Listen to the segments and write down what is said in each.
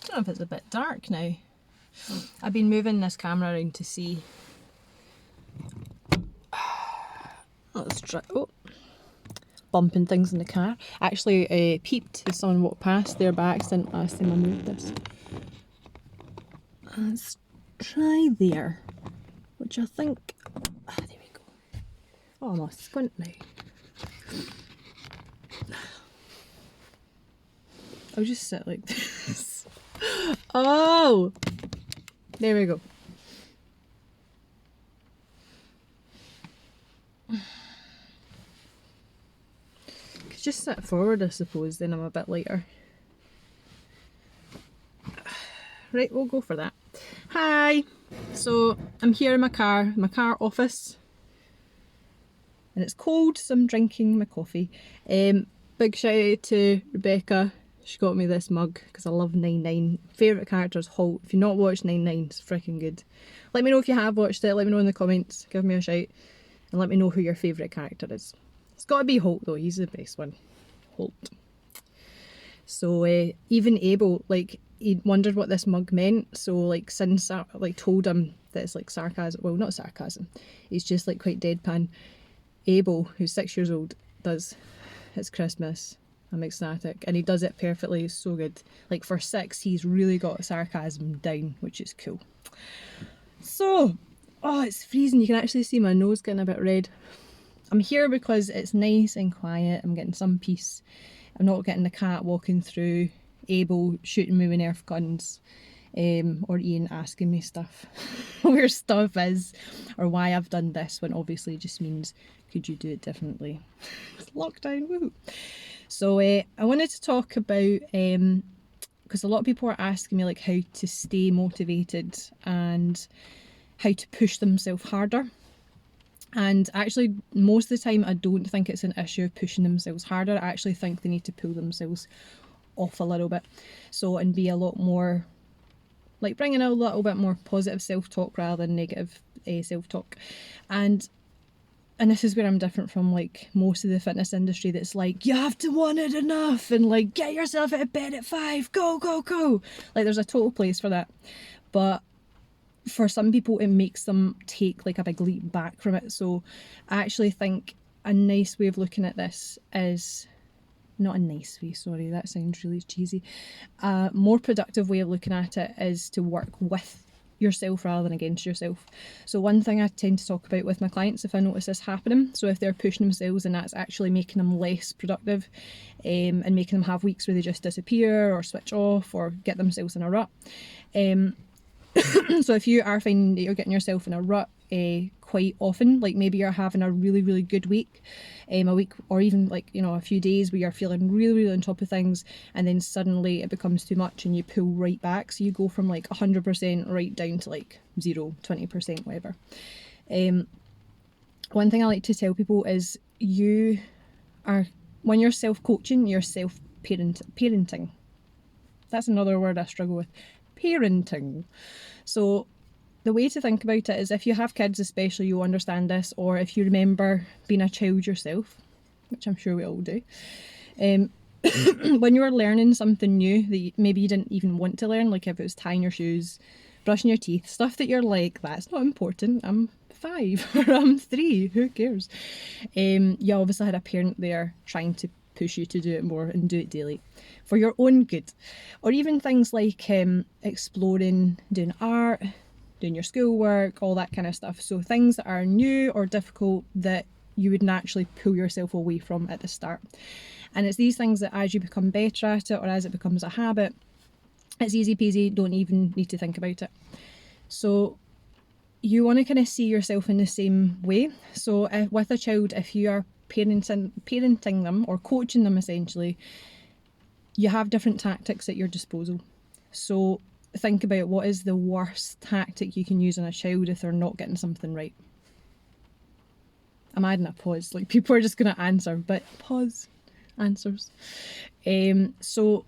I don't know if it's a bit dark now. I've been moving this camera around to see. Let's try. Oh, bumping things in the car. Actually, peeped as someone walked past there by accident last time I moved this. Let's try there, which I think. Ah, there we go. Oh, I'm a squint now. I'll just sit like this. Oh! There we go. Could just sit forward, I suppose, then I'm a bit lighter. Right, we'll go for that. Hi! So, I'm here in my car office. And it's cold, so I'm drinking my coffee. Big shout out to Rebecca. She got me this mug because I love 99. Favourite character is Holt. If you've not watched 99, it's freaking good. Let me know if you have watched it. Let me know in the comments. Give me a shout. And let me know who your favourite character is. It's got to be Holt though. He's the best one. Holt. So even Abel, like, he wondered what this mug meant. So like since I like told him that it's like sarcasm. Well, not sarcasm. He's just like quite deadpan. Abel, who's 6 years old, does It's Christmas. I'm ecstatic. And he does it perfectly. It's so good. Like for 6, he's really got sarcasm down, which is cool. So, oh, it's freezing. You can actually see my nose getting a bit red. I'm here because it's nice and quiet. I'm getting some peace. I'm not getting the cat walking through, Abel shooting me with Nerf guns, or Ian asking me stuff, where stuff is, or why I've done this, when obviously just means, could you do it differently? It's lockdown, woohoo! So I wanted to talk about, because a lot of people are asking me like how to stay motivated and how to push themselves harder. And actually, most of the time, I don't think it's an issue of pushing themselves harder. I actually think they need to pull themselves off a little bit. So, and be a lot more, like bringing a little bit more positive self-talk rather than negative self-talk. And this is where I'm different from like most of the fitness industry that's like, you have to want it enough and like, get yourself out of bed at 5, go, go, go. Like there's a total place for that. But for some people it makes them take like a big leap back from it. So I actually think a nice way of looking at this is, not a nice way, sorry, that sounds really cheesy. A more productive way of looking at it is to work with yourself rather than against yourself. So one thing I tend to talk about with my clients if I notice this happening, so if they're pushing themselves and that's actually making them less productive, and making them have weeks where they just disappear or switch off or get themselves in a rut, so if you are finding that you're getting yourself in a rut quite often, like maybe you're having a really, really good week, a week or even like, you know, a few days where you're feeling really, really on top of things, and then suddenly it becomes too much and you pull right back. So you go from like 100% right down to like 0, 20%, whatever. One thing I like to tell people is when you're self-coaching, you're parenting. That's another word I struggle with. Parenting. So the way to think about it is, if you have kids especially, you'll understand this, or if you remember being a child yourself, which I'm sure we all do, when you were learning something new that maybe you didn't even want to learn, like if it was tying your shoes, brushing your teeth, stuff that you're like, that's not important, I'm 5 or I'm 3, who cares? You obviously had a parent there trying to push you to do it more and do it daily for your own good. Or even things like exploring, doing art, doing your schoolwork, all that kind of stuff. So things that are new or difficult that you would naturally pull yourself away from at the start. And it's these things that as you become better at it, or as it becomes a habit, it's easy peasy, don't even need to think about it. So you want to kind of see yourself in the same way. So with a child, if you are parenting them or coaching them essentially, you have different tactics at your disposal. So think about what is the worst tactic you can use on a child if they're not getting something right. I'm adding a pause, like people are just going to answer, but pause answers. So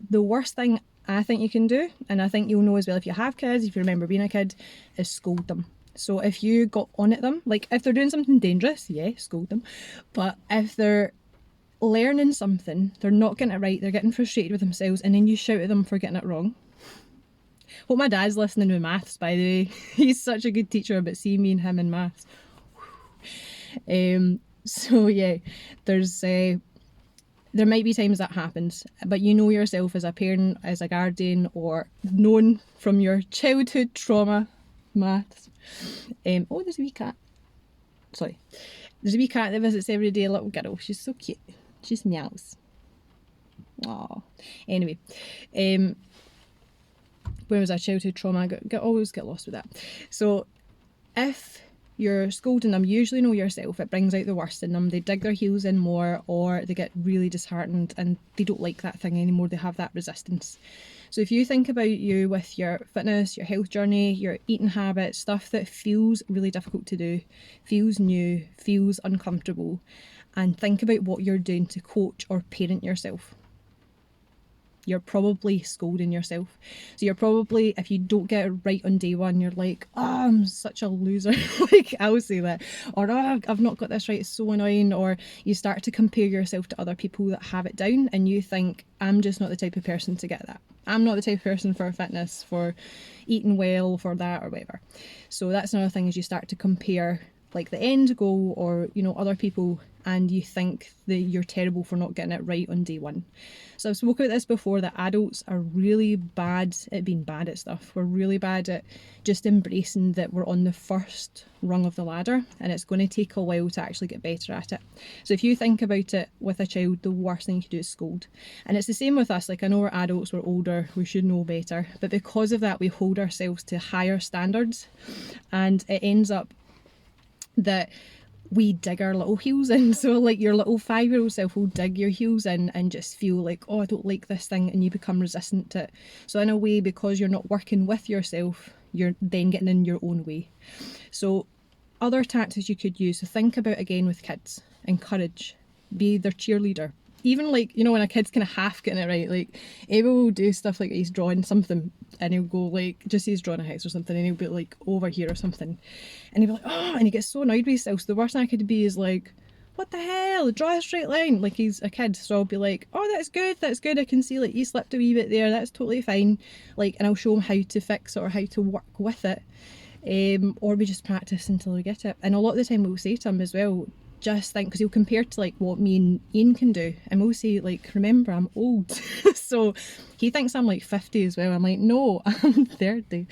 the worst thing I think you can do, and I think you'll know as well if you have kids, if you remember being a kid, is scold them. So if you got on at them, like if they're doing something dangerous, yeah, scold them. But if they're learning something, they're not getting it right, they're getting frustrated with themselves, and then you shout at them for getting it wrong. Hope my dad's listening with maths, by the way. He's such a good teacher, but see me and him in maths. So yeah, there might be times that happens, but you know yourself as a parent, as a guardian, or known from your childhood trauma, maths. Oh, there's a wee cat. Sorry. There's a wee cat that visits every day, a little girl. She's so cute. She's meows. Aww. Anyway, when was our childhood trauma? I always get lost with that. So if you're scolding them, you usually know yourself, it brings out the worst in them. They dig their heels in more, or they get really disheartened and they don't like that thing anymore. They have that resistance. So if you think about you with your fitness, your health journey, your eating habits, stuff that feels really difficult to do, feels new, feels uncomfortable, and think about what you're doing to coach or parent yourself. You're probably scolding yourself. So you're probably, if you don't get it right on day one, you're like, oh, I'm such a loser. Like, I would say that. Or, oh, I've not got this right, it's so annoying. Or you start to compare yourself to other people that have it down, and you think, I'm just not the type of person to get that. I'm not the type of person for fitness, for eating well, for that, or whatever. So that's another thing, is you start to compare like the end goal, or, you know, other people, and you think that you're terrible for not getting it right on day one. So I've spoken about this before, that adults are really bad at being bad at stuff. We're really bad at just embracing that we're on the first rung of the ladder, and it's going to take a while to actually get better at it. So if you think about it with a child, the worst thing you can do is scold. And it's the same with us. Like, I know we're adults, we're older, we should know better, but because of that, we hold ourselves to higher standards, and it ends up that we dig our little heels in. So like, your little 5-year-old self will dig your heels in and just feel like, oh, I don't like this thing, and you become resistant to it. So in a way, because you're not working with yourself, you're then getting in your own way. So other tactics you could use, so think about, again, with kids, encourage, be their cheerleader. Even like, you know, when a kid's kind of half getting it right, like Abel will do stuff like he's drawing something, and he'll go like, just he's drawing a house or something, and he'll be like over here or something, and he'll be like, oh, and he gets so annoyed with himself. So the worst thing I could be is like, what the hell, draw a straight line, like he's a kid. So I'll be like, oh, that's good, I can see like you slipped a wee bit there, that's totally fine, like, and I'll show him how to fix it or how to work with it. Or we just practice until we get it. And a lot of the time we'll say to him as well, just think, because he'll compare to like what me and Ian can do, and we'll say like, remember, I'm old. So he thinks I'm like 50 as well. I'm like, no, I'm 30.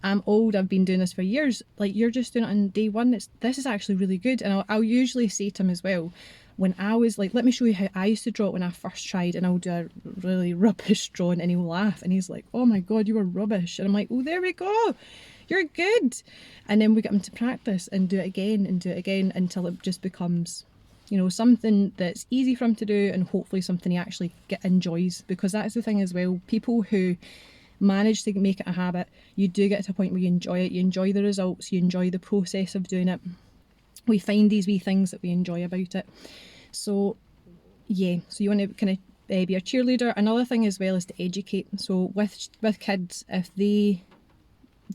I'm old, I've been doing this for years. Like, you're just doing it on day one. This is actually really good. And I'll usually say to him as well, when I was like, let me show you how I used to draw it when I first tried, and I'll do a really rubbish drawing, and he'll laugh, and he's like, oh my god, you were rubbish. And I'm like, oh, there we go, you're good. And then we get him to practice and do it again and do it again until it just becomes, you know, something that's easy for him to do, and hopefully something he actually enjoys. Because that's the thing as well, people who manage to make it a habit, you do get to a point where you enjoy it, you enjoy the results, you enjoy the process of doing it. We find these wee things that we enjoy about it. So yeah, so you want to kind of be a cheerleader. Another thing as well is to educate. So with kids, if they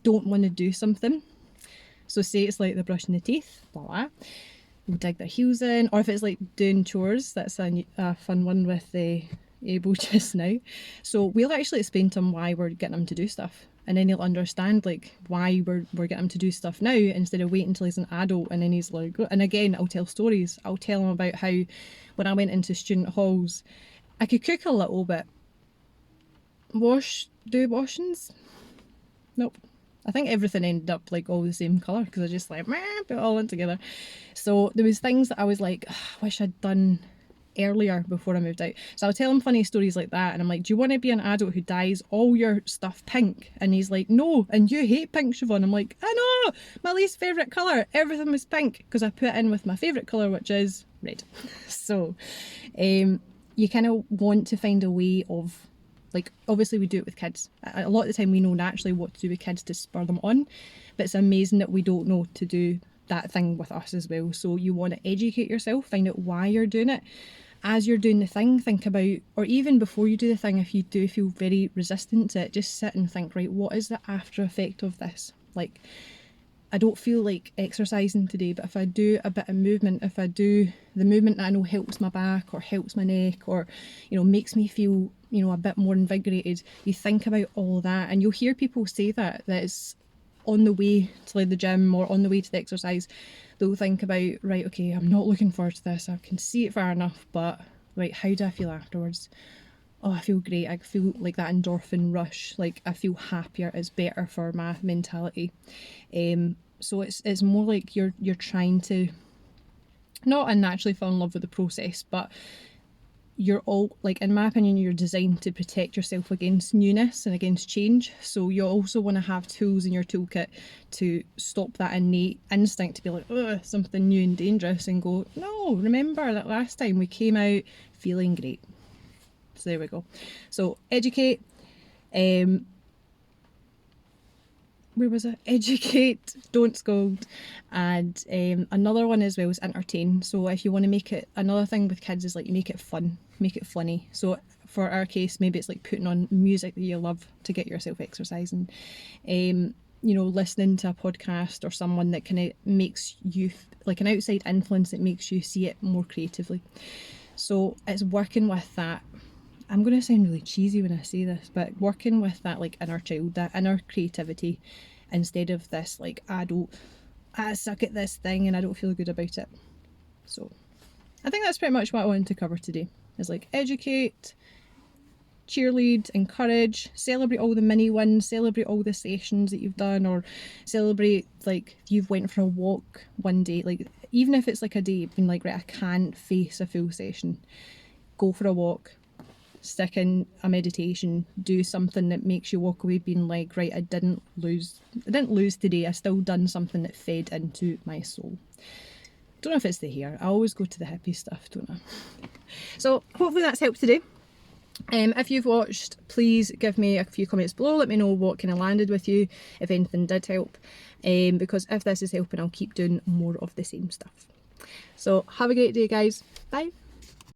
don't want to do something, so say it's like they're brushing the teeth, blah blah, we'll dig their heels in. Or if it's like doing chores, that's a fun one with Abel just now. So we'll actually explain to him why we're getting him to do stuff, and then he'll understand like why we're getting him to do stuff now, instead of waiting until he's an adult and then he's like, and again, I'll tell stories. I'll tell him about how when I went into student halls, I could cook a little bit. Do washings? Nope. I think everything ended up like all the same colour, because I just like, meh, put it all in together. So there was things that I was like, I wish I'd done earlier before I moved out. So I'll tell him funny stories like that, and I'm like, do you want to be an adult who dyes all your stuff pink? And he's like, no, and you hate pink, Siobhan. I'm like, I know, my least favourite colour, everything was pink, because I put it in with my favourite colour, which is red. So you kind of want to find a way of, like, obviously we do it with kids. A lot of the time we know naturally what to do with kids to spur them on, but it's amazing that we don't know to do that thing with us as well. So you want to educate yourself, find out why you're doing it. As you're doing the thing, think about, or even before you do the thing, if you do feel very resistant to it, just sit and think, right, what is the after effect of this? Like, I don't feel like exercising today, but if I do a bit of movement, if I do the movement that I know helps my back or helps my neck or, you know, makes me feel, you know, a bit more invigorated, you think about all that, and you'll hear people say that it's on the way to the gym or on the way to the exercise, they'll think about, right, okay, I'm not looking forward to this, I can see it far enough, but right, how do I feel afterwards? Oh, I feel great, I feel like that endorphin rush, like I feel happier, it's better for my mentality. So it's more like you're trying to not unnaturally fall in love with the process, but you're all, like, in my opinion, you're designed to protect yourself against newness and against change. So you also want to have tools in your toolkit to stop that innate instinct to be like, oh, something new and dangerous, and go, no, remember that last time we came out feeling great. So there we go. So educate, where was it? Educate, don't scold. And another one as well is entertain. So if you want to make it, another thing with kids is like you make it fun, make it funny. So for our case, maybe it's like putting on music that you love to get yourself exercising. You know, listening to a podcast or someone that kind of makes you, like an outside influence that makes you see it more creatively. So it's working with that. I'm going to sound really cheesy when I say this, but working with that like inner child, that inner creativity, instead of this like I suck at this thing and I don't feel good about it. So I think that's pretty much what I wanted to cover today, is like educate, cheerlead, encourage, celebrate all the mini wins, celebrate all the sessions that you've done, or celebrate like you've went for a walk one day, like even if it's like a day you've been like, right, I can't face a full session, go for a walk, stick in a meditation, do something that makes you walk away being like, right, I didn't lose today, I still done something that fed into my soul. Don't know if it's the hair, I always go to the hippie stuff, don't I? So hopefully that's helped today. If you've watched, please give me a few comments below, let me know what kind of landed with you, if anything did help, because if this is helping, I'll keep doing more of the same stuff. So have a great day, guys. Bye.